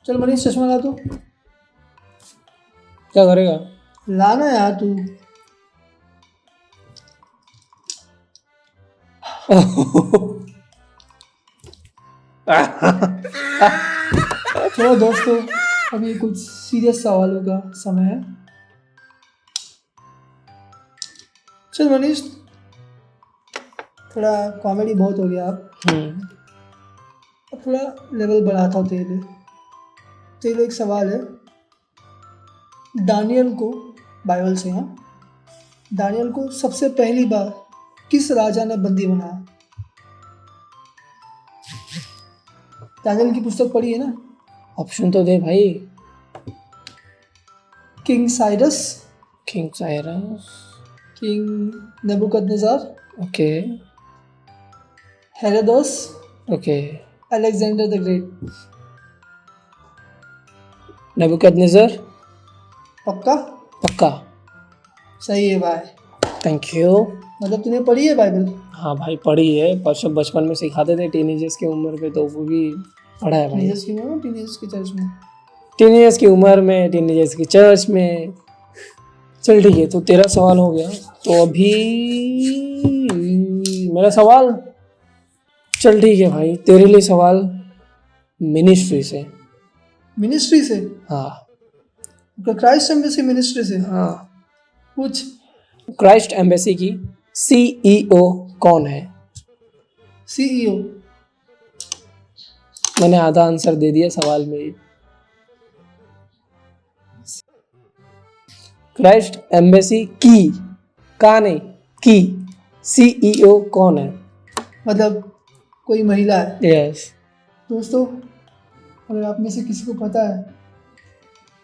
चल मनीष चश्मा ला तू। क्या करेगा? लाना यार तू। चलो दोस्तों, अभी कुछ सीरियस सवालों का समय है। चल मनीष, थोड़ा कॉमेडी बहुत हो गया अब थोड़ा लेवल बढ़ाता हूँ तेरे लिए। एक सवाल है। दानियल को, बाइबल से हाँ, दानियल को सबसे पहली बार किस राजा ने बंदी बनाया? दानियल की पुस्तक पढ़ी है ना? ऑप्शन तो दे भाई। King Cyrus, king Cyrus, king Nebuchadnezzar, okay Herodes, okay, Alexander the Great. Nebuchadnezzar. पक्का? पक्का। सही है भाई। Thank you. मतलब तूने पढ़ी है बाइबल? हाँ भाई पढ़ी है, पर सब बचपन में सिखाते थे टीनेजर्स की उम्र पे, तो वो भी पढ़ा है भाई। टीनेजर्स की उम्र में, टीनेजर्स की चर्च में। टीनेजर्स की उम्र में, टीनेजर्स की चर्च में। चल ठीक है, तो तेरा सवाल हो गया। तो अभी मेरा सवाल। चल ठीक है भाई, तेरे लिए सवाल मिनिस्ट्री से। मिनिस्ट्री से? हाँ क्राइस्ट एम्बेसी मिनिस्ट्री से। हाँ। पूछ। क्राइस्ट एम्बेसी की सीईओ कौन है? सीईओ? मैंने आधा आंसर दे दिया सवाल में ही। क्राइस्ट एम्बेसी की, का नहीं, की सीईओ कौन है? मतलब कोई महिला है? यस। दोस्तों, अगर आप में से किसी को पता है,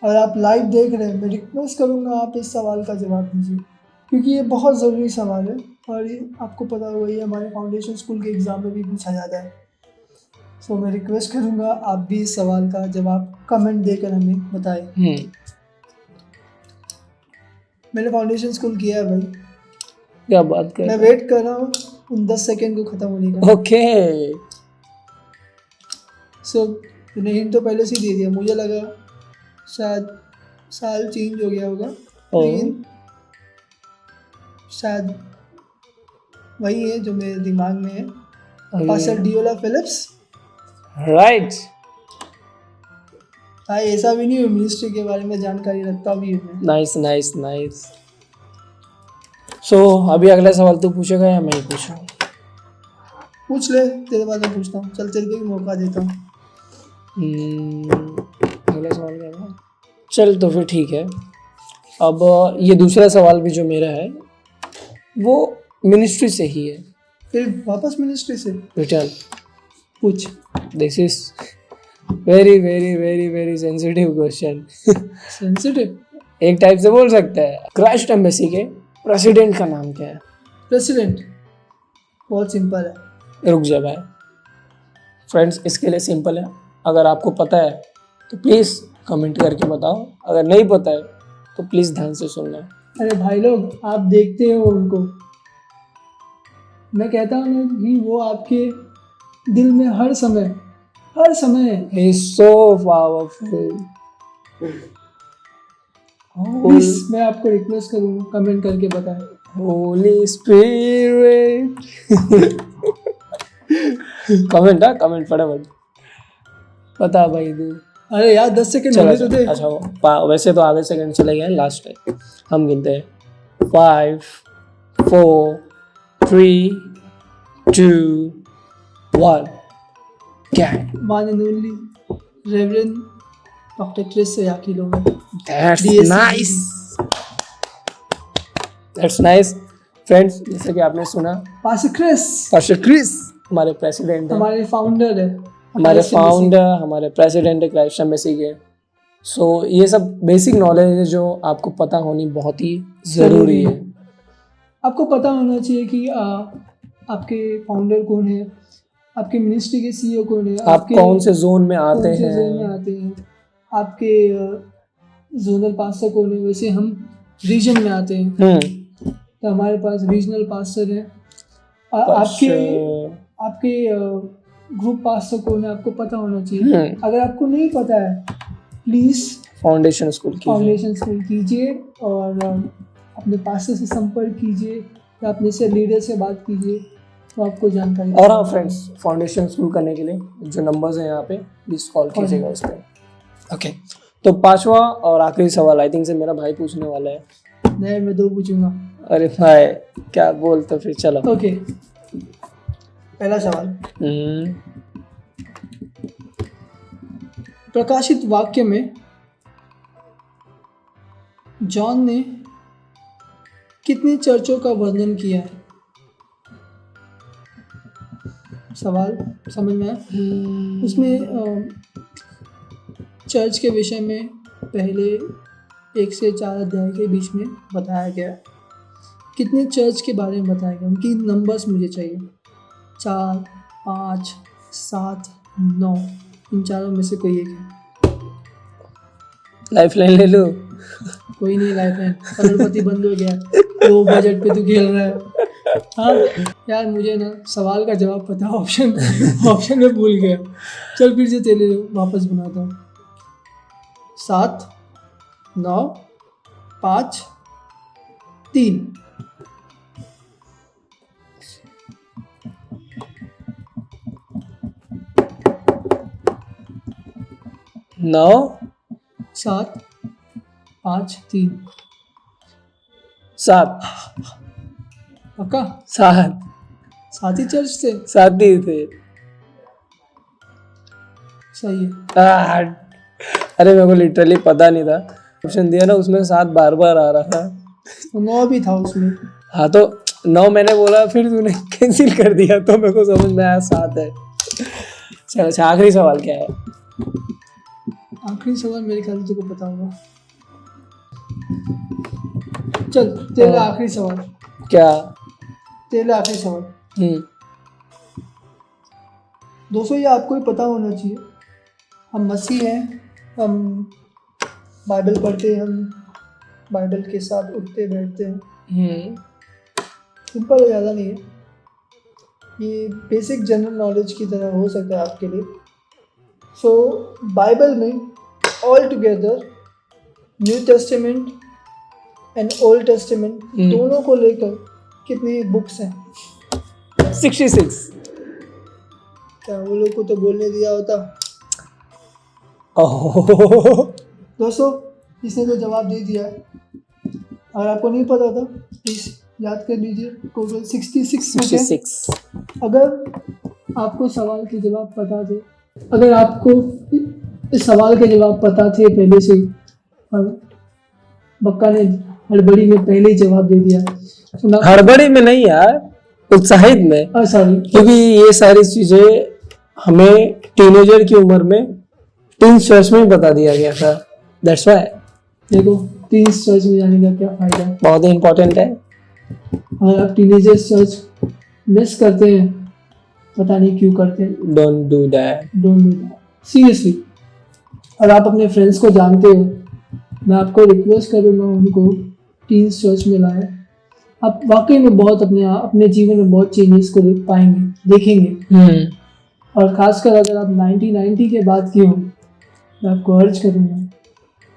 अगर आप लाइव देख रहे हैं, मैं रिक्वेस्ट करूंगा आप इस सवाल का जवाब दीजिए, क्योंकि ये बहुत ज़रूरी सवाल है और ये आपको पता होगा, ये हमारे फाउंडेशन स्कूल के एग्ज़ाम में भी पूछा जाता है। सो मैं रिक्वेस्ट करूंगा आप भी इस सवाल का जवाब कमेंट देकर हमें बताएं। मैंने फाउंडेशन स्कूल किया है भाई। क्या बात कर मैं रहे वेट कर रहा हूँ उन 10 सेकेंड को ख़त्म होने का। ओके। सो तूने हिंट तो पहले से ही दे दिया, मुझे लगा शायद साल चेंज हो गया होगा, लेकिन शायद वही है जो मेरे दिमाग में है। Pastor Deola Phillips. राइट। हाँ, ऐसा भी नहीं है, मिनिस्ट्री के बारे में जानकारी रखता भी हूँ मैं। Nice nice nice. सो अभी अगला सवाल तू पूछेगा या मैं ही पूछूं? पूछ ले, तेरे बाद मैं पूछता हूँ। चल तेरे को भी मौका देता हूँ। अगला सवाल क्या है? चल तो फिर ठीक है। अब ये दूसरा सवाल भी जो मेरा है वो मिनिस्ट्री से ही है। फिर वापस मिनिस्ट्री से? रिटर्न। पूछ। This is very very very very sensitive question. Sensitive? एक टाइप से बोल सकते हैं। क्राइस्ट एम्बेसी के प्रेसिडेंट का नाम क्या है? प्रेसिडेंट? बहुत सिंपल है। रुक जा भाई। फ्रेंड्स, इसके लिए सिंपल है। अगर आपको पता है तो प्लीज़ कमेंट करके बताओ, अगर नहीं पता है तो प्लीज़ ध्यान से सुनना। अरे भाई लोग, आप देखते हो उनको, मैं कहता हूँ ना कि वो आपके दिल में हर समय He is so powerful. Please मैं आपको रिक्वेस्ट करूँगा कमेंट करके बताएं। Holy Spirit. कमेंट, हाँ कमेंट फटाफट बता भाई तू। अरे यार 10 सेकंड होने तो दे। अच्छा वैसे तो आधे सेकंड चले गए, लास्ट है। हम गिनते हैं 5 4 3 2 1। क्या है? One and only reverend doctor Chris Yakilo. That's nice. That's nice. Friends, जैसे कि आपने सुना, पास्टर क्रिस हमारे प्रेसिडेंट है, हमारे फाउंडर है, हमारे प्रेसिडेंट है क्राइस्ट एम्बेसी के। सो ये सब बेसिक नॉलेज है जो आपको पता होनी बहुत ही ज़रूरी है। आपको पता होना चाहिए कि आपके फाउंडर कौन है, आपके मिनिस्ट्री के सीईओ कौन है, आप कौन से जोन में आते हैं, आपके जोनल पास्टर कौन है। वैसे हम रीजन में आते हैं, तो हमारे पास रीजनल पास्टर है। आपके ग्रुप पास्टर कौन है आपको पता होना चाहिए। अगर आपको नहीं पता है प्लीज़ फाउंडेशन स्कूल कीजिए। फाउंडेशन स्कूल कीजिए और अपने पास्टर से संपर्क कीजिए या अपने से लीडर से बात कीजिए तो आपको जानकारी। और हाँ फ्रेंड्स, फाउंडेशन स्कूल करने के लिए जो नंबर्स हैं यहाँ पे प्लीज कॉल कीजिएगा उस पर। ओके, तो पांचवा और आखिरी सवाल आई थिंक से मेरा भाई पूछने वाला है। नहीं, मैं 2 पूछूंगा। अरे भाई क्या बोल, तो फिर चलो। ओके, पहला सवाल, प्रकाशित वाक्य में जॉन ने कितने चर्चों का वर्णन किया है? सवाल समझ में आया? उसमें चर्च के विषय में पहले 1 से 4 अध्याय के बीच में बताया गया है। कितने चर्च के बारे में बताया गया, उनकी नंबर्स मुझे चाहिए। 4, 5, 7, 9, इन चारों में से कोई एक है। लाइफ लाइन ले लो। कोई नहीं लाइफ लाइन, करोड़पति बंद हो गया। लो बजट पे तू खेल रहा है। हाँ यार, मुझे ना सवाल का जवाब पता, ऑप्शन में भूल गया। चल फिर से तेरे वापस बनाता हूँ। 7, 9, 5, 3। नौ 7, 5, 3। 7 पक्का? 7 ही चर्च थे। 7 ही थे। सही है। अरे मेरे को लिटरली पता नहीं था, ऑप्शन दिया ना उसमें 7 बार बार आ रहा था। 9 भी था उसमें। हाँ तो 9 मैंने बोला, फिर तूने कैंसिल कर दिया तो मेरे को समझ में आया 7 है। चलो अच्छा, आखिरी सवाल क्या है? आखिरी सवाल मेरे ख्याल से तुमको पता होगा। चल तेरा आखिरी सवाल। क्या? तेरा आखिरी सवाल। दोस्तों ये आपको ही पता होना चाहिए, हम मसीह हैं, हम बाइबल पढ़ते हैं, हम बाइबल के साथ उठते बैठते हैं। सिंपल है, ज़्यादा नहीं है, ये बेसिक जनरल नॉलेज की तरह हो सकता है आपके लिए। सो बाइबल में all together new testament and old testament दोनों को लेकर कितनी बुक्स हैं? 66। क्या वो लोग को तो बोलने दिया होता? दोस्तों इसने तो जवाब दे दिया है। अगर आपको नहीं पता था प्लीज याद कर लीजिए, टोटल 66। अगर आपको सवाल के जवाब पता थे, अगर आपको इस सवाल के जवाब पता थे पहले से और बक्का ने हड़बड़ी में पहले ही जवाब दे दिया, तो हड़बड़ी में नहीं यार, उत्साहित में। सॉरी, क्योंकि ये सारी चीजें हमें टीनेजर की उम्र में टीन चर्च में बता दिया गया था। That's why. देखो टीन चर्च में जाने का क्या फायदा है, बहुत ही इंपॉर्टेंट है। अगर आप टीनेजर चर्च मिस करते हैं, पता नहीं क्यों करते हैं। Don't do that, seriously. और आप अपने फ्रेंड्स को जानते हो, मैं आपको रिक्वेस्ट करूँगा उनको टीन चर्च में लाएं। आप वाकई में बहुत अपने जीवन में बहुत चेंजेस को देखेंगे। और खासकर अगर आप 1990 के बाद की हो, मैं आपको अर्ज करूँगा,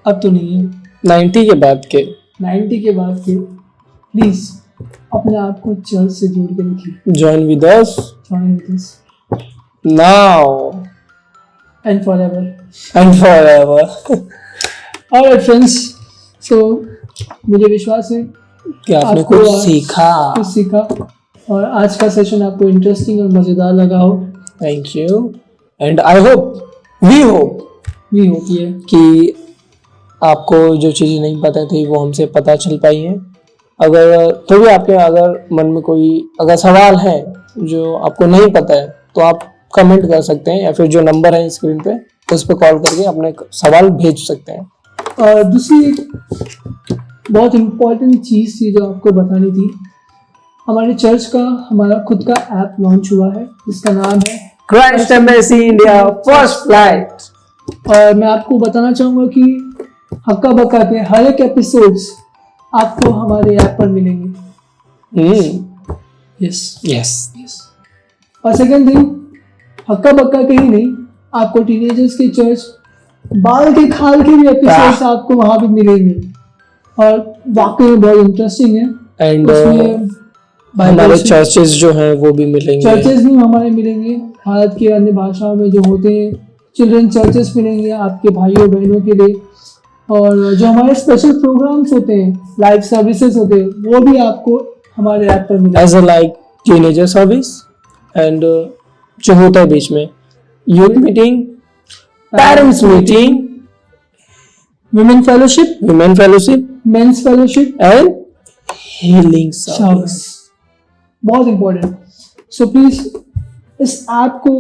अब तो नहीं है, 90 के बाद के प्लीज अपने आप को चर्च से जोड़ के रखिए। Join with us now and forever. Alright friends, so मुझे विश्वास है कि आपने कुछ सीखा और आज का सेशन आपको इंटरेस्टिंग और मजेदार लगा हो। Thank you and we hope कि आपको जो चीज़ें नहीं पता थी वो हमसे पता चल पाई हैं। अगर तो भी आपके मन में कोई अगर सवाल है जो आपको नहीं पता है तो आप कमेंट कर सकते हैं या फिर जो नंबर है स्क्रीन पे उस पर कॉल करके अपने सवाल भेज सकते हैं। और दूसरी बहुत इम्पोर्टेंट चीज़ थी जो आपको बतानी थी, हमारे चर्च का हमारा खुद का ऐप लॉन्च हुआ है जिसका नाम है Christ embassy India first flight. और मैं आपको बताना चाहूँगा कि हक्का बक्का के हर एक एपिसोड्स आपको हमारे ऐप पर मिलेंगे। यस। और सेकेंड थिंग, हक्का बक्का कहीं नहीं, आपको टीनेजर्स के चर्च बाल के खाल के भी एपिसोड्स आपको वहां पे मिलेंगे और वाकई में बहुत इंटरेस्टिंग है। एंड उसमें हमारे चर्चेस जो हैं वो भी मिलेंगे। चर्चेस भी हमारे मिलेंगे भारत की अन्य भाषाओं में जो होते हैं, चिल्ड्रन चर्चेस मिलेंगे आपके भाइयों बहनों के लिए, और जो हमारे स्पेशल प्रोग्राम्स होते हैं, लाइव सर्विसेज होते हैं, वो भी आपको हमारे ऐप पर मिलेंगे as a like teenager service and जो होता है बीच में youth meeting, parents meeting, women fellowship, men's fellowship and healing service. बहुत इंपॉर्टेंट। सो प्लीज इस ऐप को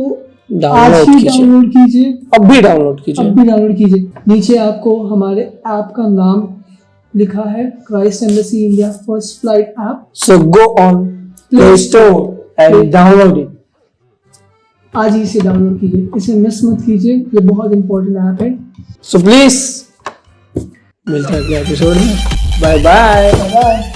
आज डाउनलोड ही कीजिए, डाउनलोड कीजिए, अभी डाउनलोड कीजिए। अब भी डाउनलोड कीजिए। नीचे आपको हमारे ऐप का नाम लिखा है, Christ embassy India first flight app. So go on Play Store and download it. आज ही इसे डाउनलोड कीजिए, इसे मिस मत कीजिए, ये बहुत इंपॉर्टेंट ऐप है। So please मिलते हैं अगले एपिसोड में। Bye bye. बाय।